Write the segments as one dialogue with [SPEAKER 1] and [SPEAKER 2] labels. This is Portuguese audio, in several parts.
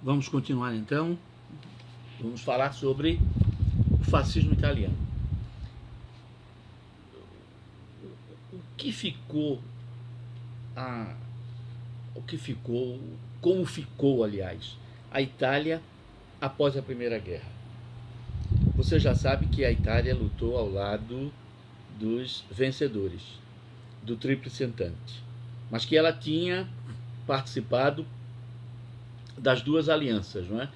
[SPEAKER 1] Vamos continuar então. Vamos falar sobre o fascismo italiano. O que ficou, como ficou, aliás, a Itália após a Primeira Guerra? Você já sabe que a Itália lutou ao lado dos vencedores, do Tríplice Entente, mas que ela tinha participado das duas alianças, não é?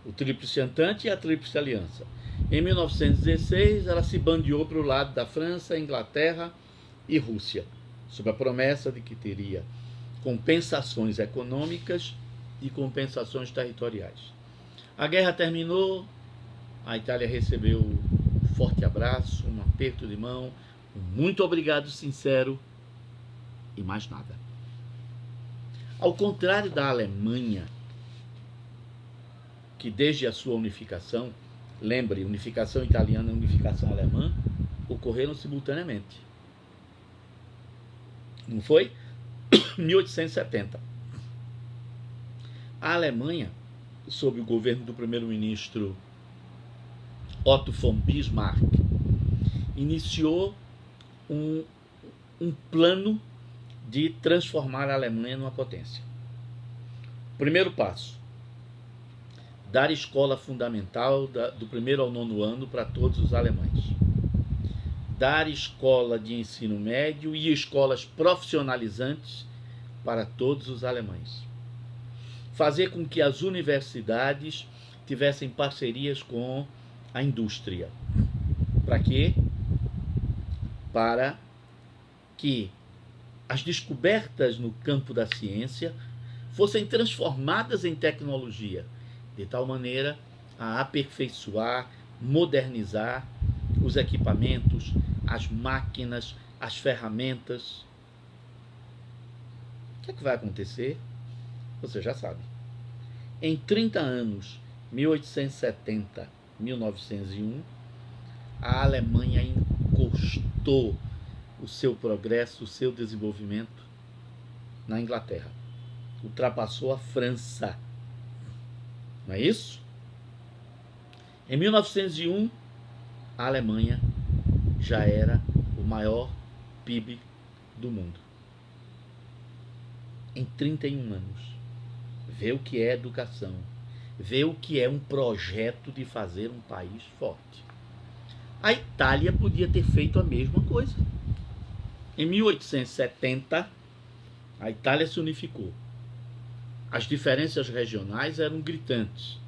[SPEAKER 1] O Tríplice Entente e a Tríplice Aliança. Em 1916, ela se bandeou para o lado da França, Inglaterra e Rússia, sob a promessa de que teria compensações econômicas e compensações territoriais. A guerra terminou, a Itália recebeu um forte abraço, um aperto de mão, um muito obrigado sincero e mais nada. Ao contrário da Alemanha, que desde a sua unificação, lembre, unificação italiana e unificação alemã, ocorreram simultaneamente. Não foi? 1870. A Alemanha, sob o governo do primeiro-ministro Otto von Bismarck, iniciou um plano de transformar a Alemanha numa potência. Primeiro passo: dar escola fundamental do primeiro ao nono ano para todos os alemães. Dar escola de ensino médio e escolas profissionalizantes para todos os alemães. Fazer com que as universidades tivessem parcerias com a indústria. Para quê? Para que as descobertas no campo da ciência fossem transformadas em tecnologia, de tal maneira a aperfeiçoar, modernizar os equipamentos, as máquinas, as ferramentas. O que é que vai acontecer? Você já sabe. Em 30 anos, 1870, 1901, a Alemanha encostou o seu progresso, o seu desenvolvimento na Inglaterra. Ultrapassou a França. Não é isso? Em 1901, a Alemanha já era o maior PIB do mundo. Em 31 anos. Vê o que é educação. Vê o que é um projeto de fazer um país forte. A Itália podia ter feito a mesma coisa. Em 1870, a Itália se unificou. As diferenças regionais eram gritantes.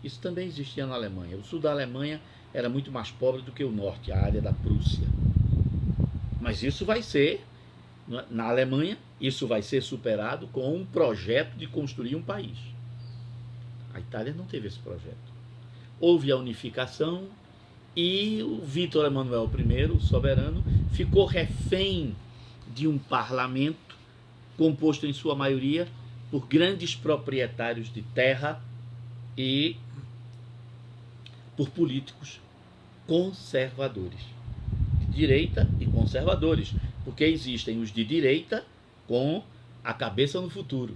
[SPEAKER 1] Isso também existia na Alemanha. O sul da Alemanha era muito mais pobre do que o norte, a área da Prússia. Mas isso vai ser, na Alemanha, isso vai ser superado com um projeto de construir um país. A Itália não teve esse projeto. Houve a unificação e o Vítor Emanuel I, o soberano, ficou refém de um parlamento composto em sua maioria por grandes proprietários de terra e por políticos conservadores, de direita e conservadores, porque existem os de direita com a cabeça no futuro.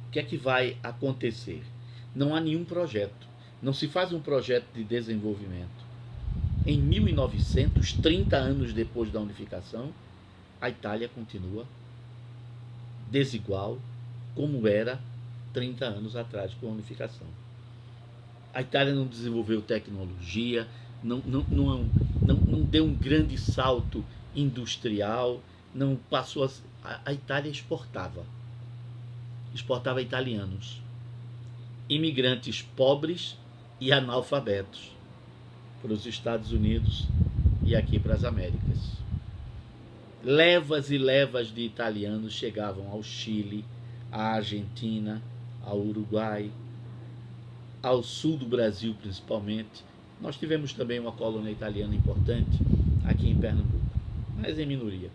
[SPEAKER 1] O que é que vai acontecer? Não há nenhum projeto, não se faz um projeto de desenvolvimento. Em 1900, 30 anos depois da unificação, a Itália continua desigual como era 30 anos atrás com a unificação. A Itália não desenvolveu tecnologia, não deu um grande salto industrial, não passou a Itália exportava italianos, imigrantes pobres e analfabetos para os Estados Unidos e aqui para as Américas. Levas e levas de italianos chegavam ao Chile, à Argentina, ao Uruguai, ao sul do Brasil principalmente. Nós tivemos também uma colônia italiana importante aqui em Pernambuco, mas em minoria.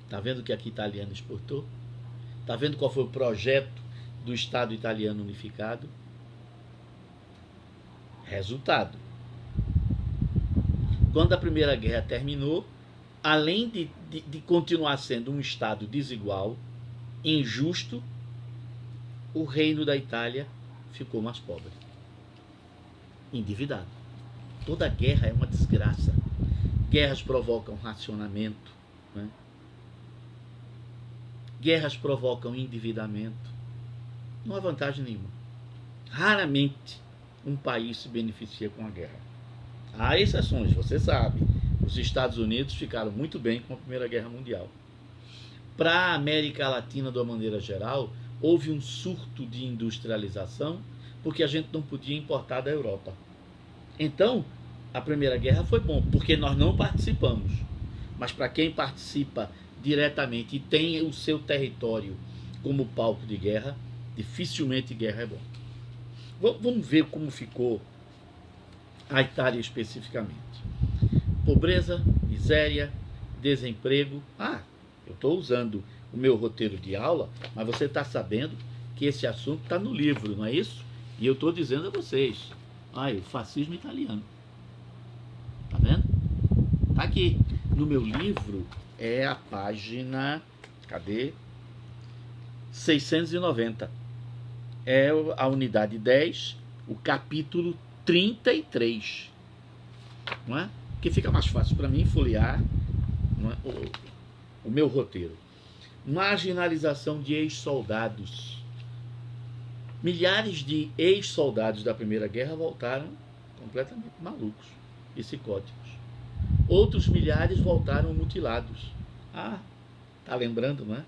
[SPEAKER 1] Está vendo o que aqui italiano exportou? Está vendo qual foi o projeto do Estado italiano unificado? Resultado: quando a Primeira Guerra terminou, além de continuar sendo um Estado desigual, injusto, o reino da Itália ficou mais pobre, endividado. Toda guerra é uma desgraça. Guerras provocam racionamento, né? Guerras provocam endividamento. Não há vantagem nenhuma. Raramente um país se beneficia com a guerra. Há exceções, você sabe. Os Estados Unidos ficaram muito bem com a Primeira Guerra Mundial. Para a América Latina, de uma maneira geral, houve um surto de industrialização porque a gente não podia importar da Europa. Então, a Primeira Guerra foi bom, porque nós não participamos. Mas para quem participa diretamente e tem o seu território como palco de guerra, dificilmente guerra é bom. Vamos ver como ficou a Itália especificamente. Pobreza, miséria, desemprego. Eu estou usando o meu roteiro de aula, mas você está sabendo que esse assunto está no livro, não é isso? E eu estou dizendo a vocês, o fascismo italiano. Tá vendo? Tá aqui. No meu livro é a página, cadê? 690. É a unidade 10, o capítulo 33. Não é? Que fica mais fácil para mim folhear, não é? o meu roteiro. Marginalização de ex-soldados. Milhares de ex-soldados da Primeira Guerra voltaram completamente malucos, psicóticos. Outros milhares voltaram mutilados. Tá lembrando, não é?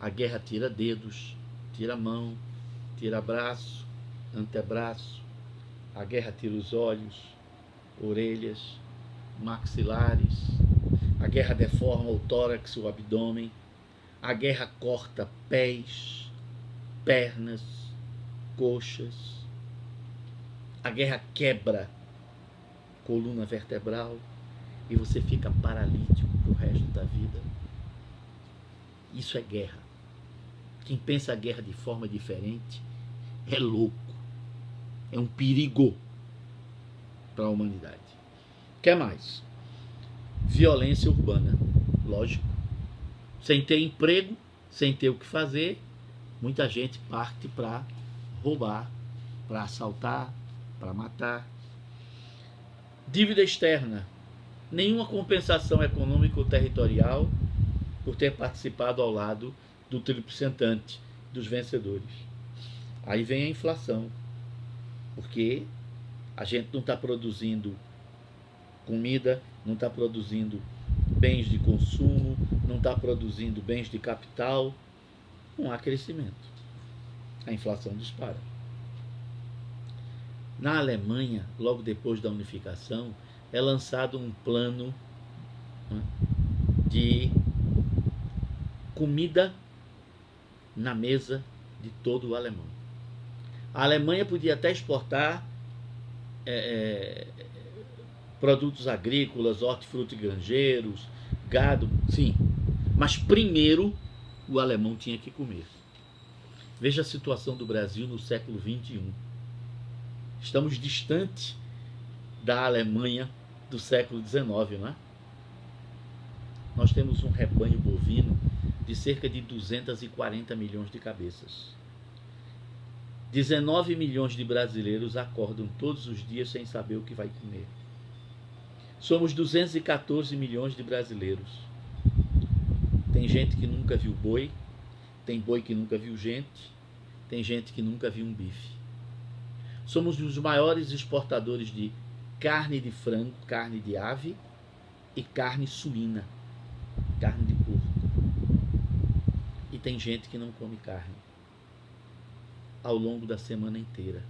[SPEAKER 1] A guerra tira dedos, tira mão, tira braço, antebraço. A guerra tira os olhos, orelhas, maxilares. A guerra deforma o tórax, o abdômen. A guerra corta pés, pernas, coxas. A guerra quebra coluna vertebral e você fica paralítico pro resto da vida. Isso é guerra. Quem pensa a guerra de forma diferente é louco. É um perigo para a humanidade. O que mais? Violência urbana. Lógico. Sem ter emprego, sem ter o que fazer, muita gente parte para roubar, para assaltar, para matar. Dívida externa. Nenhuma compensação econômica ou territorial por ter participado ao lado do tríplice dos vencedores. Aí vem a inflação, porque a gente não está produzindo comida, não está produzindo bens de consumo, não está produzindo bens de capital, não há crescimento. A inflação dispara. Na Alemanha, logo depois da unificação, é lançado um plano de comida na mesa de todo o alemão. A Alemanha podia até exportar produtos agrícolas, hortifrutigranjeiros, gado, sim. Mas primeiro o alemão tinha que comer. Veja a situação do Brasil no século XXI. Estamos distante da Alemanha do século XIX, não é? Nós temos um rebanho bovino de cerca de 240 milhões de cabeças. 19 milhões de brasileiros acordam todos os dias sem saber o que vai comer. Somos 214 milhões de brasileiros. Tem gente que nunca viu boi, tem boi que nunca viu gente, tem gente que nunca viu um bife. Somos os maiores exportadores de carne de frango, carne de ave e carne suína, carne de porco. E tem gente que não come carne ao longo da semana inteira.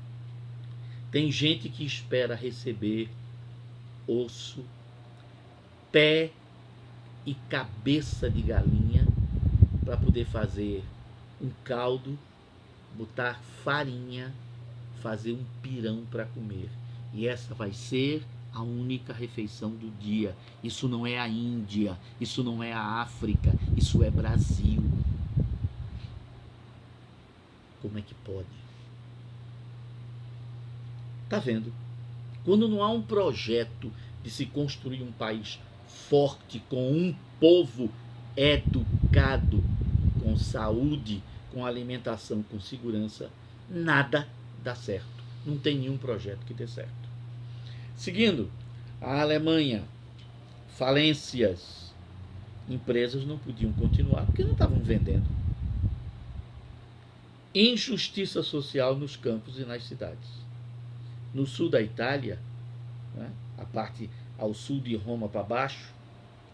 [SPEAKER 1] Tem gente que espera receber osso, pé e cabeça de galinha para poder fazer um caldo, botar farinha, fazer um pirão para comer. E essa vai ser a única refeição do dia. Isso não é a Índia, isso não é a África, isso é Brasil. Como é que pode? Tá vendo? Quando não há um projeto de se construir um país forte, com um povo educado, com saúde, com alimentação, com segurança, nada dá certo. Não tem nenhum projeto que dê certo. Seguindo, a Alemanha, falências, empresas não podiam continuar porque não estavam vendendo. Injustiça social nos campos e nas cidades. No sul da Itália, né, a parte ao sul de Roma para baixo,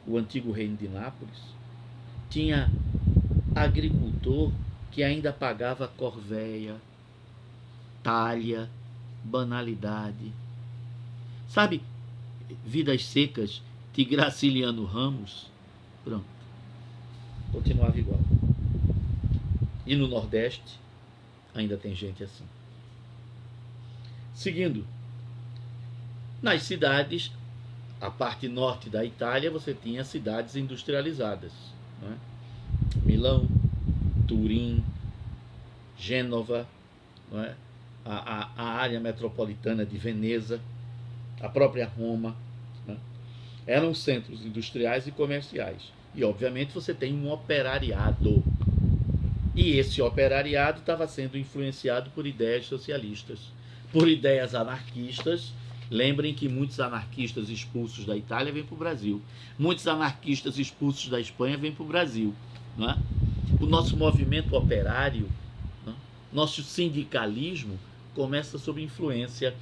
[SPEAKER 1] o antigo reino de Nápoles, tinha agricultor que ainda pagava corvéia, talha, banalidade. Sabe, Vidas Secas de Graciliano Ramos? Pronto. Continuava igual. E no Nordeste ainda tem gente assim. Seguindo, nas cidades, a parte norte da Itália, você tinha cidades industrializadas, né? Milão, Turim, Gênova, né? a área metropolitana de Veneza, a própria Roma, né? Eram centros industriais e comerciais. E, obviamente, você tem um operariado. E esse operariado estava sendo influenciado por ideias socialistas, por ideias anarquistas. Lembrem que muitos anarquistas expulsos da Itália vêm para o Brasil. Muitos anarquistas expulsos da Espanha vêm para o Brasil. Não é? O nosso movimento operário, não é? Nosso sindicalismo começa sob influência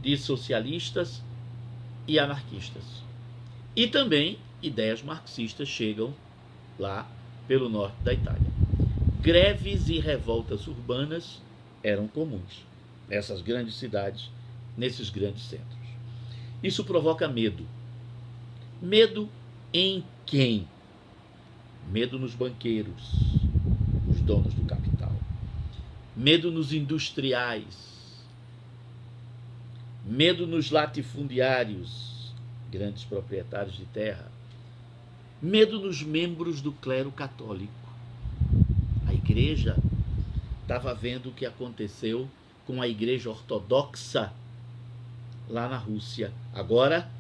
[SPEAKER 1] de socialistas e anarquistas. E também ideias marxistas chegam lá pelo norte da Itália. Greves e revoltas urbanas eram comuns nessas grandes cidades, nesses grandes centros. Isso provoca medo. Medo em quem? Medo nos banqueiros, os donos do capital. Medo nos industriais. Medo nos latifundiários, grandes proprietários de terra. Medo nos membros do clero católico. A igreja estava vendo o que aconteceu com a igreja ortodoxa lá na Rússia. Agora,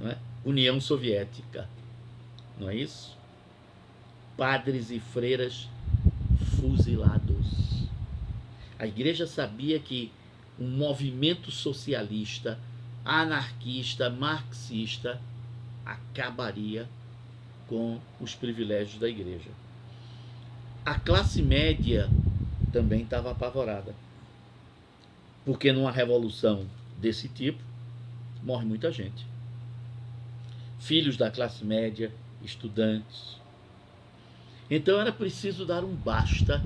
[SPEAKER 1] não é? União Soviética. Não é isso? Padres e freiras fuzilados. A igreja sabia que um movimento socialista, anarquista, marxista acabaria com os privilégios da igreja. A classe média também estava apavorada, porque numa revolução desse tipo morre muita gente. Filhos da classe média, estudantes. Então era preciso dar um basta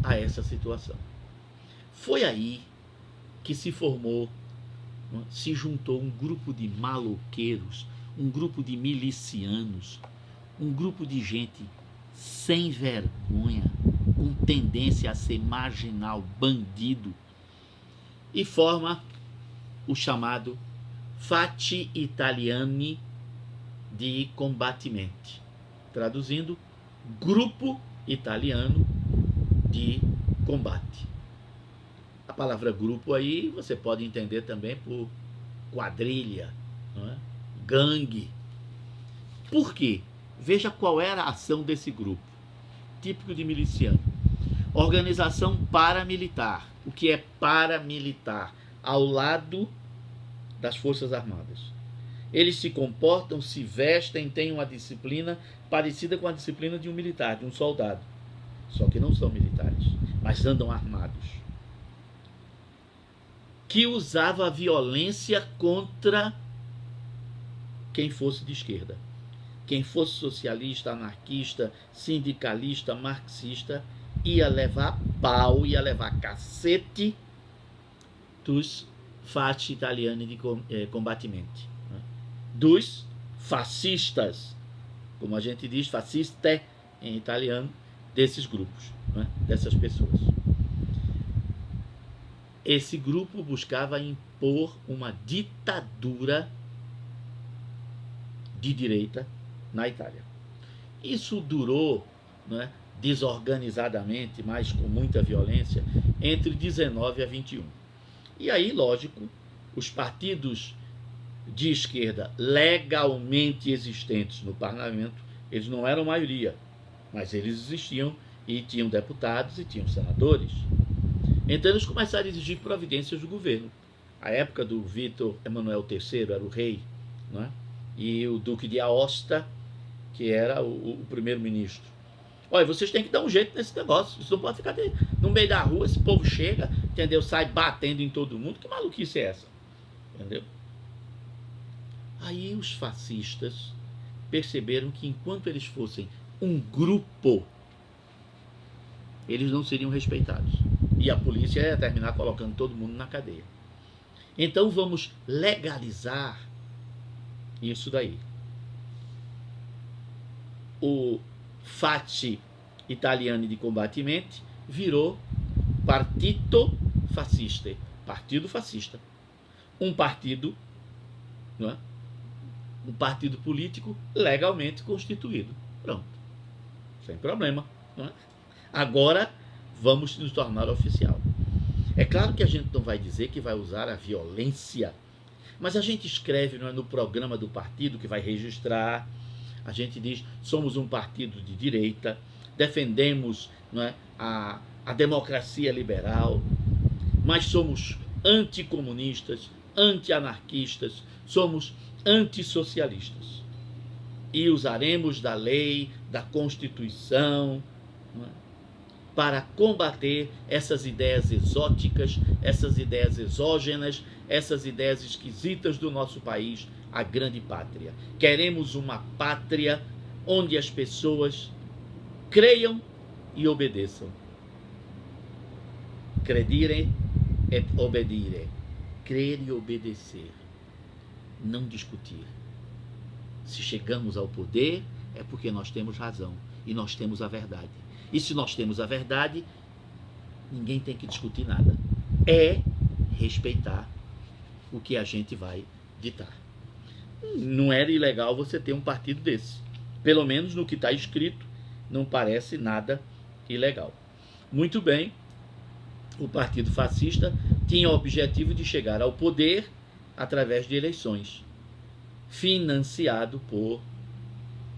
[SPEAKER 1] a essa situação. Foi aí que se formou, se juntou um grupo de maloqueiros, um grupo de milicianos, um grupo de gente sem vergonha, com tendência a ser marginal, bandido, e forma o chamado Fatti Italiani di Combattimenti, traduzindo, Grupo Italiano de Combate. A palavra grupo aí você pode entender também por quadrilha, não é? Gangue. Por quê? Veja qual era a ação desse grupo, típico de miliciano. Organização paramilitar. O que é paramilitar? Ao lado das Forças Armadas. Eles se comportam, se vestem, têm uma disciplina parecida com a disciplina de um militar, de um soldado. Só que não são militares, mas andam armados. Que usava a violência contra quem fosse de esquerda. Quem fosse socialista, anarquista, sindicalista, marxista, ia levar pau, ia levar cacete dos Fatti Italiani de Combattimenti, né? Dos fascistas, como a gente diz, fasciste em italiano, desses grupos, né? Dessas pessoas. Esse grupo buscava impor uma ditadura de direita na Itália. Isso durou, né, desorganizadamente, mas com muita violência, entre 19 a 21. E aí, lógico, os partidos de esquerda legalmente existentes no parlamento, eles não eram maioria, mas eles existiam e tinham deputados e tinham senadores. Então eles começaram a exigir providências do governo. A época do Vítor Emanuel III era o rei, não é? E o Duque de Aosta, que era o primeiro-ministro. Olha, vocês têm que dar um jeito nesse negócio. Isso não pode ficar no meio da rua, esse povo chega, entendeu? Sai batendo em todo mundo. Que maluquice é essa? Entendeu? Aí os fascistas perceberam que enquanto eles fossem um grupo, eles não seriam respeitados. E a polícia ia terminar colocando todo mundo na cadeia. Então vamos legalizar isso daí. O Fatti Italiani di Combattimenti virou Partito Fascista, partido fascista. Um partido, não é? Um partido político legalmente constituído. Pronto. Sem problema. Não é? Agora vamos nos tornar oficial. É claro que a gente não vai dizer que vai usar a violência, mas a gente escreve, não é, no programa do partido que vai registrar. A gente diz, somos um partido de direita, defendemos, não é, a democracia liberal, mas somos anticomunistas, anti-anarquistas, somos antissocialistas. E usaremos da lei, da Constituição, não é, para combater essas ideias exóticas, essas ideias exógenas, essas ideias esquisitas do nosso país, a grande pátria. Queremos uma pátria onde as pessoas creiam e obedeçam. Credire et obedire. Crer e obedecer. Não discutir. Se chegamos ao poder, é porque nós temos razão e nós temos a verdade. E se nós temos a verdade, ninguém tem que discutir nada. É respeitar o que a gente vai ditar. Não era ilegal você ter um partido desse. Pelo menos no que está escrito, não parece nada ilegal. Muito bem, o Partido Fascista tinha o objetivo de chegar ao poder através de eleições, financiado por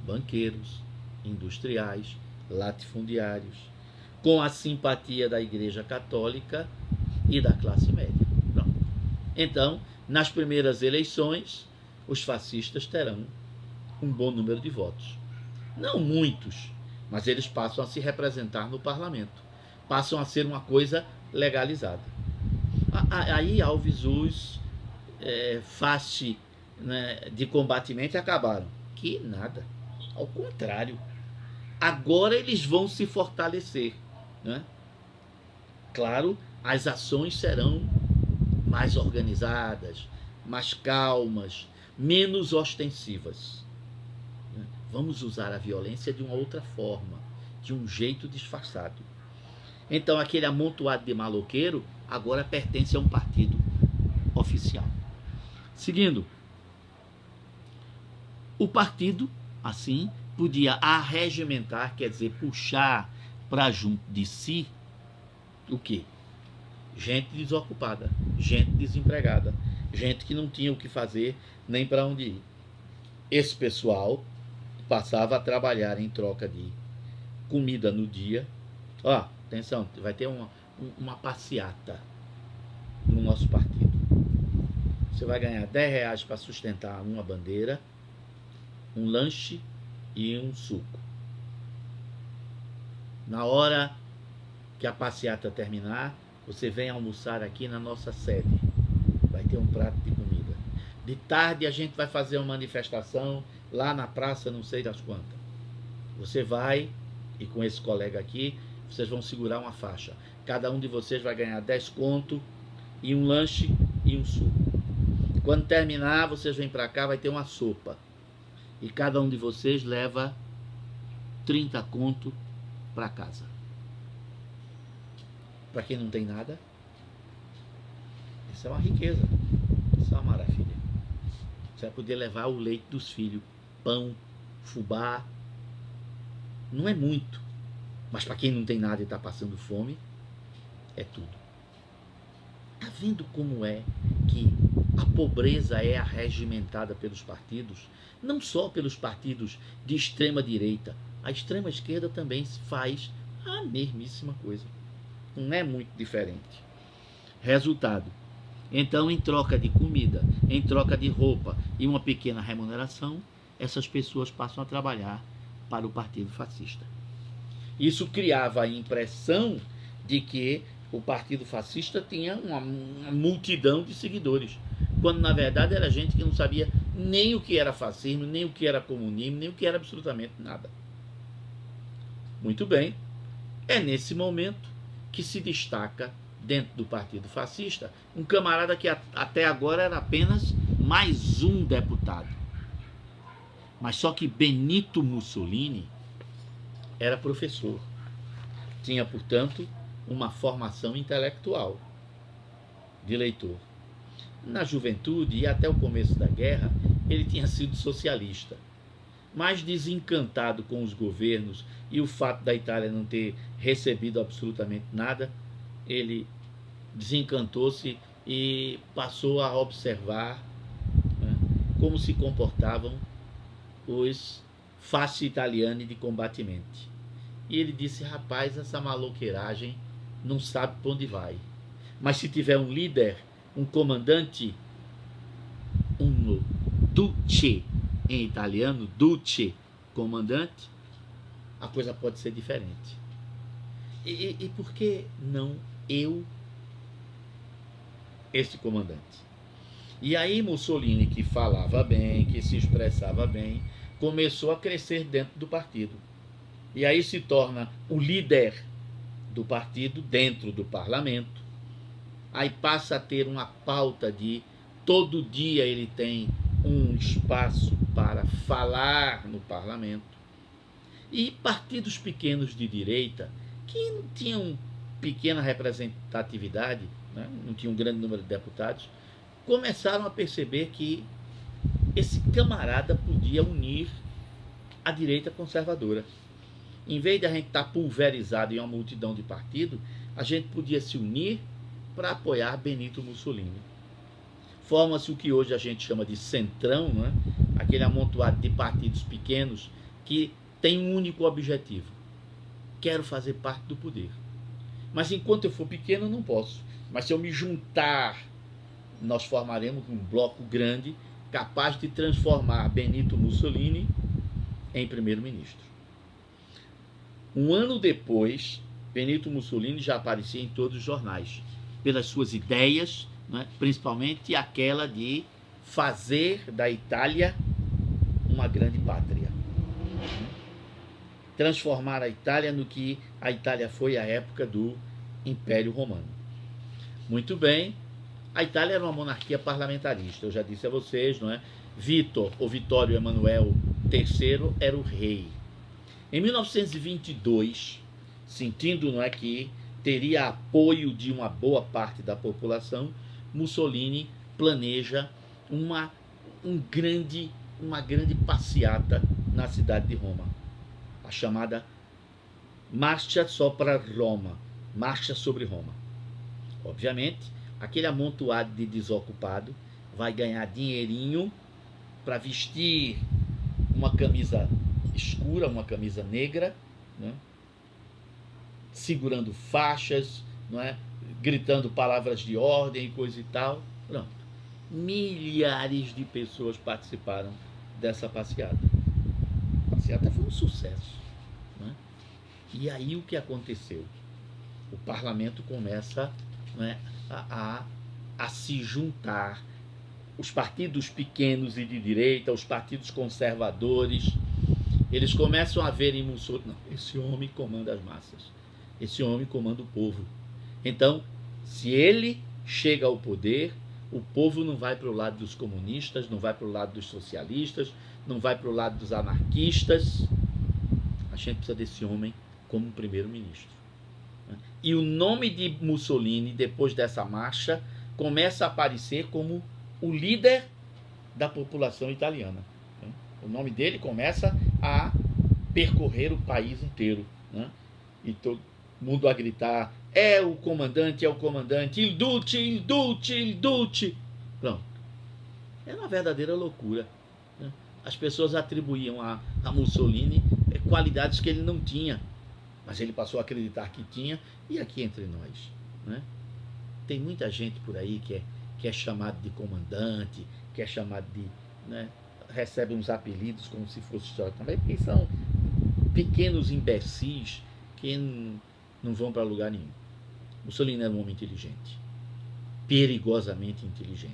[SPEAKER 1] banqueiros, industriais, latifundiários, com a simpatia da Igreja Católica e da classe média. Pronto. Então, nas primeiras eleições, os fascistas terão um bom número de votos. Não muitos, mas eles passam a se representar no parlamento. Passam a ser uma coisa legalizada. Aí Alves os Fasti, né, de Combattimenti acabaram. Que nada. Ao contrário. Agora eles vão se fortalecer. Né? Claro, as ações serão mais organizadas, mais calmas, menos ostensivas. Vamos usar a violência de uma outra forma, de um jeito disfarçado. Então aquele amontoado de maloqueiro agora pertence a um partido oficial. Seguindo, o partido, assim, podia arregimentar, quer dizer, puxar para junto de si o quê? Gente desocupada, gente desempregada, gente que não tinha o que fazer nem para onde ir. Esse pessoal passava a trabalhar em troca de comida no dia. Ó, atenção, vai ter uma passeata no nosso partido. Você vai ganhar R$10 para sustentar uma bandeira, um lanche e um suco. Na hora que a passeata terminar, você vem almoçar aqui na nossa sede. Vai ter um prato de comida. De tarde a gente vai fazer uma manifestação lá na praça, não sei das quantas. Você vai, e com esse colega aqui, vocês vão segurar uma faixa. Cada um de vocês vai ganhar 10 conto e um lanche e um suco. Quando terminar, vocês vêm para cá, vai ter uma sopa. E cada um de vocês leva 30 conto para casa. Para quem não tem nada, isso é uma riqueza, isso é uma maravilha. Você vai poder levar o leite dos filhos, pão, fubá. Não é muito, mas para quem não tem nada e está passando fome, é tudo. Está vendo como é que a pobreza é arregimentada pelos partidos? Não só pelos partidos de extrema direita, A extrema-esquerda também faz a mesmíssima coisa. Não é muito diferente. Resultado. Então, em troca de comida, em troca de roupa e uma pequena remuneração, essas pessoas passam a trabalhar para o Partido Fascista. Isso criava a impressão de que o Partido Fascista tinha uma multidão de seguidores, quando na verdade era gente que não sabia nem o que era fascismo, nem o que era comunismo, nem o que era absolutamente nada. Muito bem, é nesse momento que se destaca dentro do Partido Fascista um camarada que até agora era apenas mais um deputado. Mas só que Benito Mussolini era professor. Tinha, portanto, uma formação intelectual de leitor. Na juventude e até o começo da guerra, ele tinha sido socialista. Mas desencantado com os governos e o fato da Itália não ter recebido absolutamente nada, ele desencantou-se e passou a observar, né, como se comportavam os fasci italiani de combattimenti. E ele disse: rapaz, essa maloqueiragem não sabe para onde vai. Mas se tiver um líder, um comandante, um duce em italiano, duce, comandante, a coisa pode ser diferente. E por que não eu, esse comandante? E aí Mussolini, que falava bem, que se expressava bem, começou a crescer dentro do partido. E aí se torna o líder do partido dentro do parlamento. Aí passa a ter uma pauta de todo dia ele tem um espaço para falar no parlamento. E partidos pequenos de direita, que não tinham pequena representatividade, né, não tinham um grande número de deputados, começaram a perceber que esse camarada podia unir a direita conservadora. Em vez de a gente estar pulverizado em uma multidão de partidos, a gente podia se unir para apoiar Benito Mussolini. Forma-se o que hoje a gente chama de centrão, né? Aquele amontoado de partidos pequenos que tem um único objetivo: quero fazer parte do poder. Mas enquanto eu for pequeno, eu não posso. Mas se eu me juntar, nós formaremos um bloco grande capaz de transformar Benito Mussolini em primeiro-ministro. Um ano depois, Benito Mussolini já aparecia em todos os jornais, pelas suas ideias, né, principalmente aquela de fazer da Itália uma grande pátria. Transformar a Itália no que a Itália foi à época do Império Romano. Muito bem, a Itália era uma monarquia parlamentarista, eu já disse a vocês, não é? Vittorio Emanuele III era o rei. Em 1922, sentindo, não é, que teria apoio de uma boa parte da população, Mussolini planeja uma grande passeata na cidade de Roma, a chamada Marcha sopra Roma, Marcha sobre Roma. Obviamente, aquele amontoado de desocupado vai ganhar dinheirinho para vestir uma camisa escura, uma camisa negra, né? Segurando faixas, não é? Gritando palavras de ordem e coisa e tal. Pronto. Milhares de pessoas participaram dessa passeata. A passeata foi um sucesso, né? E aí o que aconteceu? O parlamento começa, né, a se juntar. Os partidos pequenos e de direita, os partidos conservadores, eles começam a ver em Mussolini: não, esse homem comanda as massas, esse homem comanda o povo. Então, se ele chega ao poder, o povo não vai para o lado dos comunistas, não vai para o lado dos socialistas, não vai para o lado dos anarquistas. A gente precisa desse homem como primeiro-ministro. E o nome de Mussolini, depois dessa marcha, começa a aparecer como o líder da população italiana. O nome dele começa a percorrer o país inteiro, né? E todo mundo a gritar: é o comandante, il duce, il duce, il duce. Pronto. É uma verdadeira loucura, né? As pessoas atribuíam a Mussolini qualidades que ele não tinha, mas ele passou a acreditar que tinha. E aqui entre nós, né? Tem muita gente por aí que é chamado de comandante, que é chamado de, né, recebe uns apelidos como se fosse história também, porque são pequenos imbecis que não vão para lugar nenhum. Mussolini era um homem inteligente, perigosamente inteligente.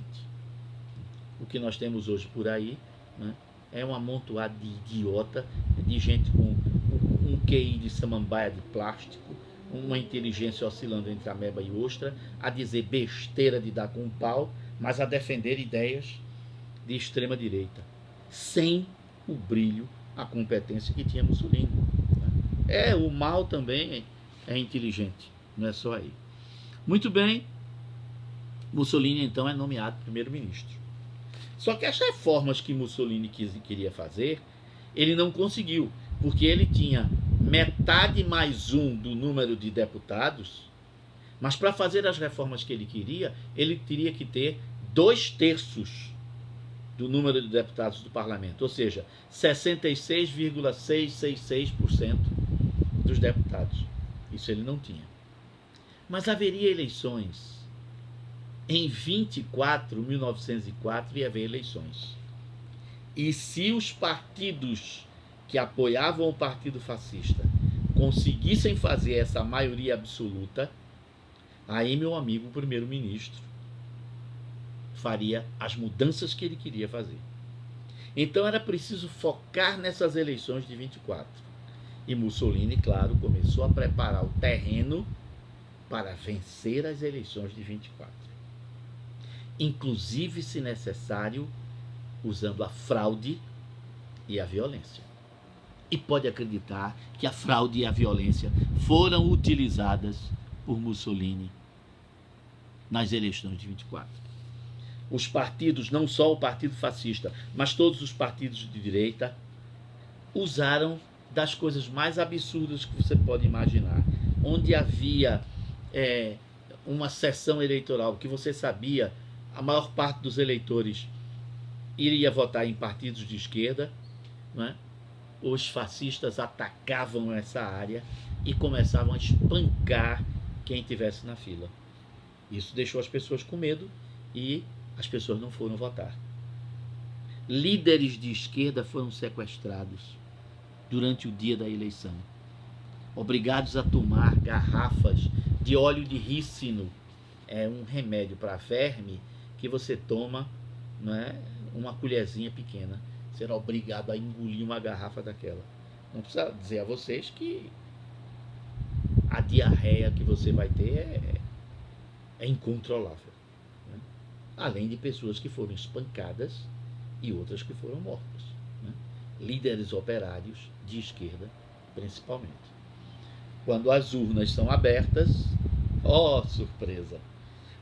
[SPEAKER 1] O que nós temos hoje por aí, né, é um amontoado de idiota, de gente com um QI de samambaia de plástico, uma inteligência oscilando entre ameba e ostra, a dizer besteira de dar com um pau, mas a defender ideias de extrema direita, sem o brilho, a competência que tinha Mussolini. O mal também é inteligente, não é só aí. Muito bem, Mussolini então é nomeado primeiro-ministro. Só que as reformas que Mussolini queria fazer, ele não conseguiu, porque ele tinha metade mais um do número de deputados, mas para fazer as reformas que ele queria, ele teria que ter 2/3 do número de deputados do parlamento, ou seja, 66,666% dos deputados. Isso ele não tinha. Mas haveria eleições. Em 1904 ia haver eleições. E se os partidos que apoiavam o Partido Fascista conseguissem fazer essa maioria absoluta, aí, meu amigo, o primeiro-ministro faria as mudanças que ele queria fazer. Então era preciso focar nessas eleições de 24. E Mussolini, claro, começou a preparar o terreno para vencer as eleições de 24. Inclusive, se necessário, usando a fraude e a violência. E pode acreditar que a fraude e a violência foram utilizadas por Mussolini nas eleições de 24. Os partidos, não só o Partido Fascista, mas todos os partidos de direita, usaram das coisas mais absurdas que você pode imaginar. Onde havia uma sessão eleitoral que você sabia, a maior parte dos eleitores iria votar em partidos de esquerda, não é? Os fascistas atacavam essa área e começavam a espancar quem estivesse na fila. Isso deixou as pessoas com medo e as pessoas não foram votar. Líderes de esquerda foram sequestrados durante o dia da eleição, obrigados a tomar garrafas de óleo de rícino, um remédio para verme que você toma, não é, uma colherzinha pequena. Será obrigado a engolir uma garrafa daquela. Não precisa dizer a vocês que a diarreia que você vai ter é incontrolável, né? Além de pessoas que foram espancadas e outras que foram mortas, né? Líderes operários de esquerda, principalmente. Quando as urnas são abertas, surpresa!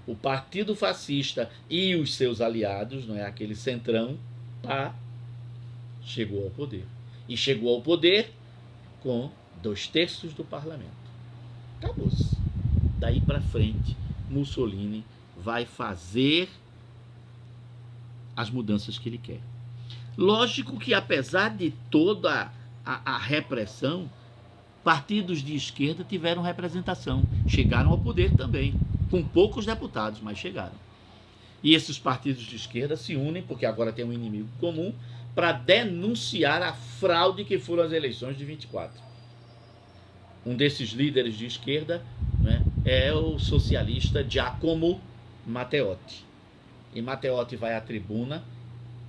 [SPEAKER 1] O Partido Fascista e os seus aliados, não é, aquele centrão, chegou ao poder. E chegou ao poder com 2/3 do parlamento. Acabou-se. Daí para frente, Mussolini vai fazer as mudanças que ele quer. Lógico que, apesar de toda a repressão, partidos de esquerda tiveram representação. Chegaram ao poder também, com poucos deputados, mas chegaram. E esses partidos de esquerda se unem, porque agora tem um inimigo comum, para denunciar a fraude que foram as eleições de 24. Um desses líderes de esquerda, né, é o socialista Giacomo Matteotti. E Matteotti vai à tribuna: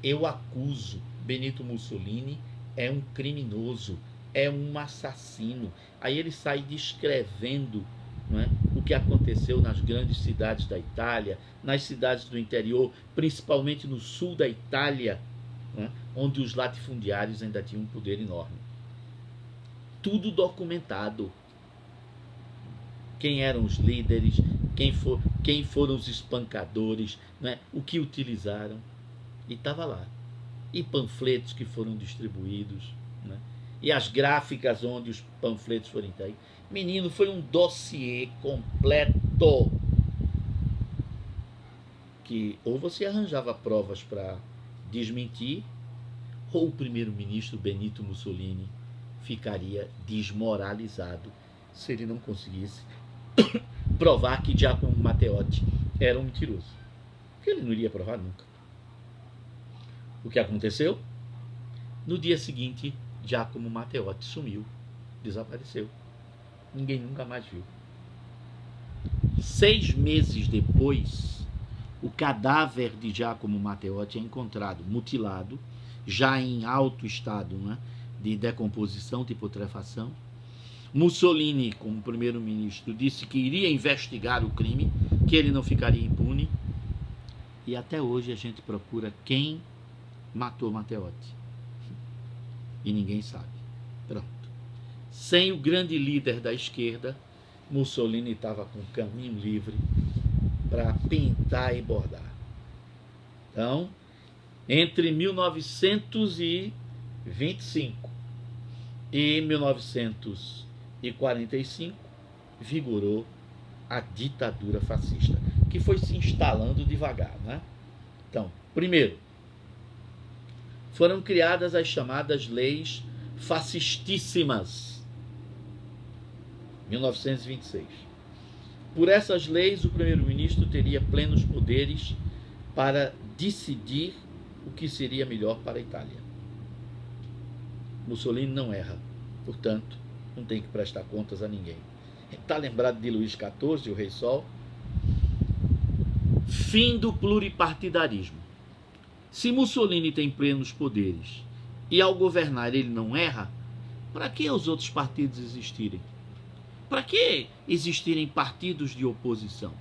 [SPEAKER 1] eu acuso Benito Mussolini, é um criminoso, é um assassino. Aí ele sai descrevendo, não é, o que aconteceu nas grandes cidades da Itália, nas cidades do interior, principalmente no sul da Itália, né, onde os latifundiários ainda tinham um poder enorme. Tudo documentado. Quem eram os líderes, quem foram os espancadores, né, o que utilizaram. E estava lá. E panfletos que foram distribuídos, né, e as gráficas onde os panfletos foram entregues. Menino, foi um dossiê completo. Que ou você arranjava provas para desmentir, ou o primeiro-ministro Benito Mussolini ficaria desmoralizado se ele não conseguisse provar que Giacomo Matteotti era um mentiroso. Porque ele não iria provar nunca. O que aconteceu? No dia seguinte, Giacomo Matteotti sumiu, desapareceu. Ninguém nunca mais viu. 6 meses depois, o cadáver de Giacomo Matteotti é encontrado mutilado, já em alto estado, né, de decomposição, de putrefação. Mussolini, como primeiro-ministro, disse que iria investigar o crime, que ele não ficaria impune. E até hoje a gente procura quem matou Matteotti. E ninguém sabe. Pronto. Sem o grande líder da esquerda, Mussolini estava com o caminho livre para pintar e bordar. Então, entre 1925 e 1945, vigorou a ditadura fascista, que foi se instalando devagar, né? Então, primeiro, foram criadas as chamadas leis fascistíssimas, 1926. Por essas leis, o primeiro-ministro teria plenos poderes para decidir o que seria melhor para a Itália. Mussolini não erra, portanto, não tem que prestar contas a ninguém. Está lembrado de Luís XIV, o Rei Sol? Fim do pluripartidarismo. Se Mussolini tem plenos poderes e ao governar ele não erra, para que os outros partidos existirem? Para que existirem partidos de oposição?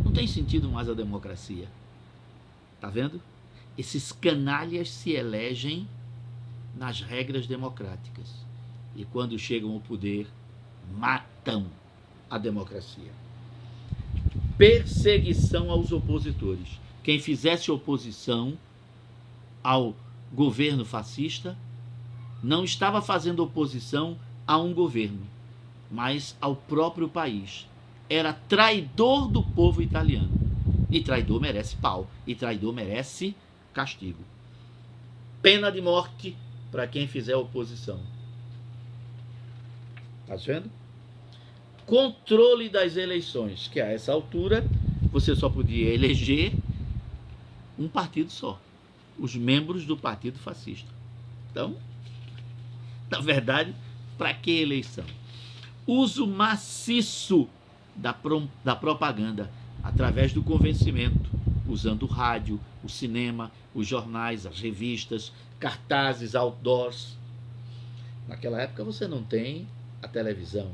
[SPEAKER 1] Não tem sentido mais a democracia. Tá vendo? Esses canalhas se elegem nas regras democráticas. E quando chegam ao poder, matam a democracia. Perseguição aos opositores. Quem fizesse oposição ao governo fascista não estava fazendo oposição a um governo, mas ao próprio país. Era traidor do povo italiano. E traidor merece pau. E traidor merece castigo. Pena de morte para quem fizer oposição. Tá vendo? Controle das eleições, que a essa altura você só podia eleger um partido só. Os membros do partido fascista. Então, na verdade, para que eleição? Uso maciço da propaganda, através do convencimento, usando o rádio, o cinema, os jornais, as revistas, cartazes, outdoors. Naquela época você não tem a televisão.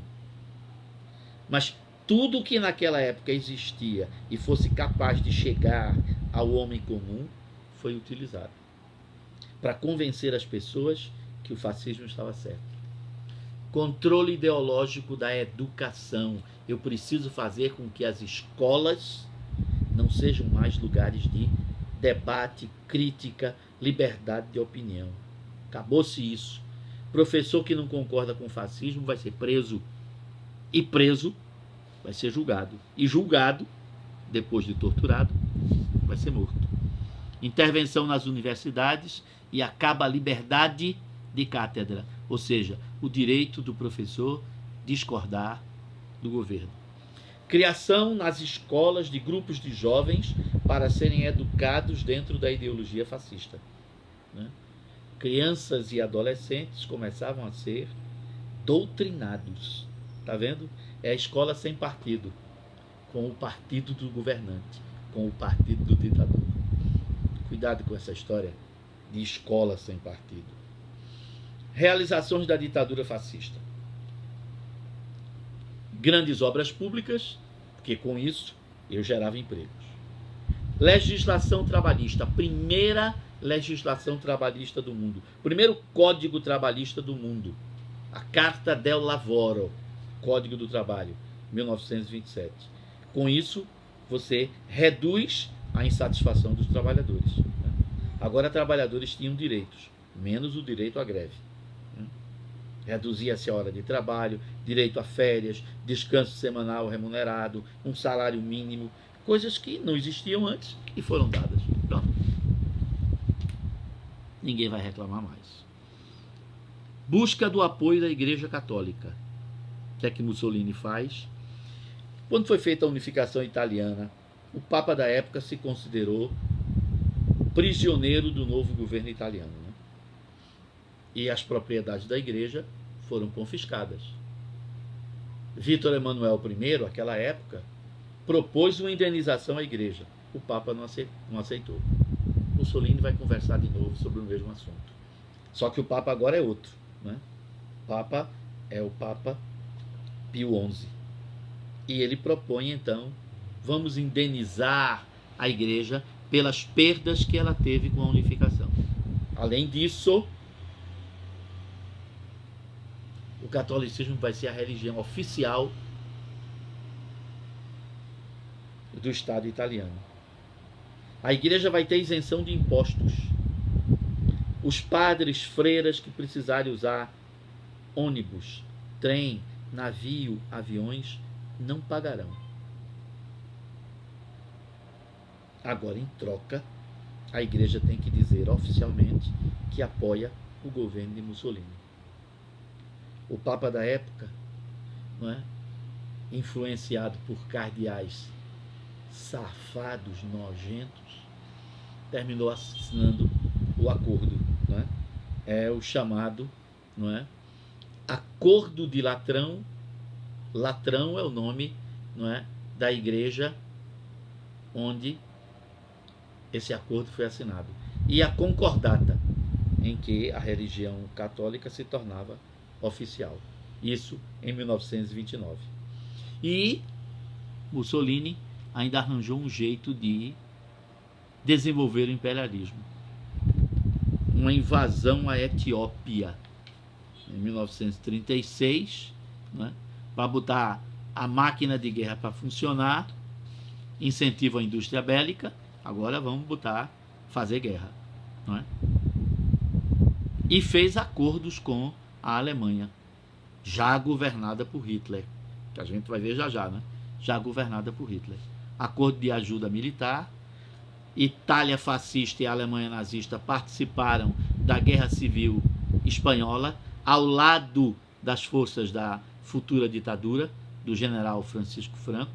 [SPEAKER 1] Mas tudo que naquela época existia e fosse capaz de chegar ao homem comum foi utilizado para convencer as pessoas que o fascismo estava certo. Controle ideológico da educação. Eu preciso fazer com que as escolas não sejam mais lugares de debate, crítica, liberdade de opinião. Acabou-se isso. Professor que não concorda com o fascismo vai ser preso. E preso vai ser julgado. E julgado, depois de torturado, vai ser morto. Intervenção nas universidades e acaba a liberdade de cátedra. Ou seja, o direito do professor discordar do governo. Criação nas escolas de grupos de jovens para serem educados dentro da ideologia fascista. Né? Crianças e adolescentes começavam a ser doutrinados. Tá vendo? É a escola sem partido, com o partido do governante, com o partido do ditador. Cuidado com essa história de escola sem partido. Realizações da ditadura fascista. Grandes obras públicas, porque com isso eu gerava empregos. Legislação trabalhista, a primeira legislação trabalhista do mundo, primeiro código trabalhista do mundo, a Carta del Lavoro, Código do Trabalho, 1927. Com isso, você reduz a insatisfação dos trabalhadores. Agora, trabalhadores tinham direitos, menos o direito à greve. Reduzia-se a hora de trabalho, direito a férias, descanso semanal remunerado, um salário mínimo, coisas que não existiam antes e foram dadas. Pronto. Ninguém vai reclamar mais. Busca do apoio da Igreja Católica. O que é que Mussolini faz? Quando foi feita a unificação italiana, o Papa da época se considerou prisioneiro do novo governo italiano, né? E as propriedades da igreja foram confiscadas. Vítor Emanuel I, naquela época, propôs uma indenização à igreja. O Papa não aceitou. Mussolini vai conversar de novo sobre o mesmo assunto. Só que o Papa agora é outro, né? O Papa é o Papa Pio XI. E ele propõe, então, vamos indenizar a igreja pelas perdas que ela teve com a unificação. Além disso, o catolicismo vai ser a religião oficial do Estado italiano. A igreja vai ter isenção de impostos. Os padres, freiras que precisarem usar ônibus, trem, navio, aviões, não pagarão. Agora, em troca, a igreja tem que dizer oficialmente que apoia o governo de Mussolini. O Papa da época, não é, influenciado por cardeais safados, nojentos, terminou assinando o acordo, não é? É o chamado, não é, Acordo de Latrão. Latrão é o nome, não é, da igreja onde esse acordo foi assinado. E a concordata, em que a religião católica se tornava oficial. Isso em 1929. E Mussolini ainda arranjou um jeito de desenvolver o imperialismo. Uma invasão à Etiópia em 1936, né, para botar a máquina de guerra para funcionar, incentivo à indústria bélica. Agora vamos fazer guerra, não é? E fez acordos com a Alemanha, já governada por Hitler, que a gente vai ver já, né? Já governada por Hitler. Acordo de ajuda militar. Itália fascista e a Alemanha nazista participaram da Guerra Civil Espanhola, ao lado das forças da futura ditadura do general Francisco Franco.